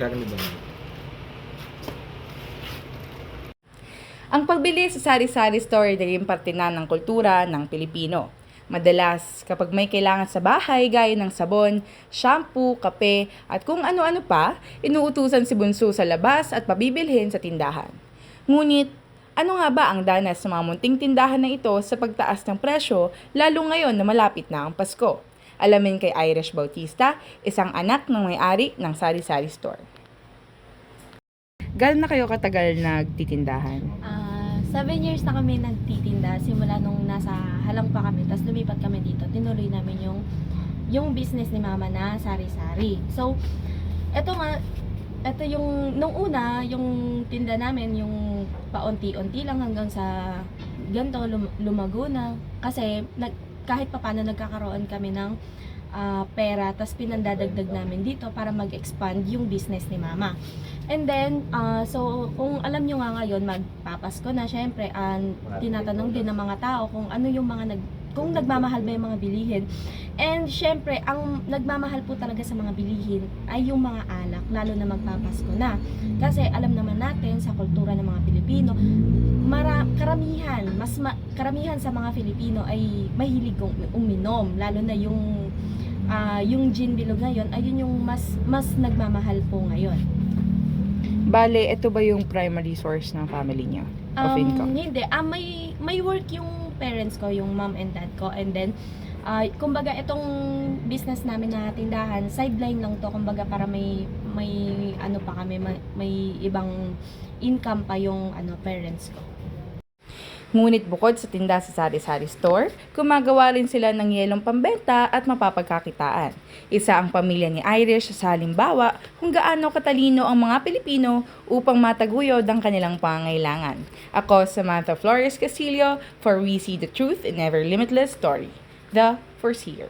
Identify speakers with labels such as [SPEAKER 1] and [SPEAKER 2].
[SPEAKER 1] karaniwan.
[SPEAKER 2] Ang pagbili sa sari-sari store ay naging parte na ng kultura ng Pilipino. Madalas, kapag may kailangan sa bahay gaya ng sabon, shampoo, kape, at kung ano-ano pa, inuutusan si Bunso sa labas at pabibilhin sa tindahan. Ngunit, ano nga ba ang danas sa mga munting tindahan na ito sa pagtaas ng presyo, lalo ngayon na malapit na ang Pasko? Alamin kay Irish Bautista, isang anak ng may-ari ng sari-sari store. Gaano na kayo katagal nagtitindahan?
[SPEAKER 3] 7 years na kami nagtitinda simula nung nasa Halang pa kami, tapos lumipat kami dito. Tinuloy namin yung business ni Mama na sari-sari. So, ito yung nung una, yung tinda namin yung paunti-unti lang hanggang sa ganito lumago na kasi kahit papaano nagkakaroon kami ng pera, tas pinandadagdag namin dito para mag-expand yung business ni Mama. And then, so kung alam nyo nga ngayon, magpapasko na, syempre, tinatanong din ng mga tao kung ano yung kung nagmamahal ba yung mga bilihin. And syempre, ang nagmamahal po talaga sa mga bilihin ay yung mga alak, lalo na magpapasko na. Kasi alam naman natin sa kultura ng mga Pilipino, karamihan sa mga Filipino ay mahilig uminom, lalo na yung gin bilog ngayon, ayun yung mas nagmamahal po ngayon.
[SPEAKER 2] Bale, ito ba yung primary source ng family niyo of income?
[SPEAKER 3] Hindi. May work yung parents ko, yung mom and dad ko. And then, kumbaga itong business namin na tindahan, sideline lang to. Kumbaga para may ano pa kami, may ibang income pa yung parents ko.
[SPEAKER 2] Ngunit bukod sa tinda sa sari-sari store, gumagawa rin sila ng yelong pambenta at mapapagkakitaan. Isa ang pamilya ni Irish sa halimbawa kung gaano katalino ang mga Pilipino upang mataguyod ang kanilang pangangailangan. Ako Samantha Flores Castillo for We See the Truth in Never Limitless Story, The Foreseer.